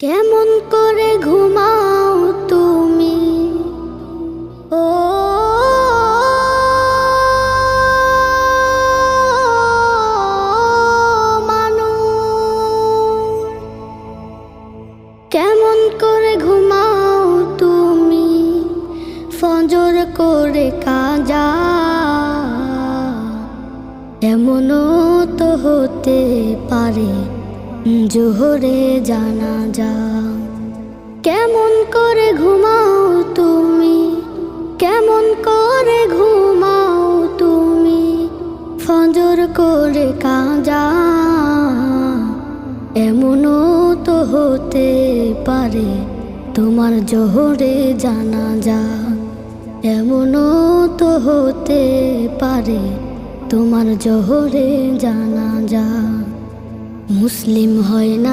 কেমন করে ঘুমাও তুমি ও মানুষ, কেমন করে ঘুমাও তুমি ফজর করে কাজা, এমনও তো হতে পারে জোহরে জানাজা। কেমন করে ঘুমাও তুমি, কেমন করে ঘুমাও তুমি ফজর করে কাজা, এমনও তো হতে পারে তোমার জোহরে জানাজা, এমনও তো হতে পারে তোমার জোহরে জানাজা। মুসলিম হয় না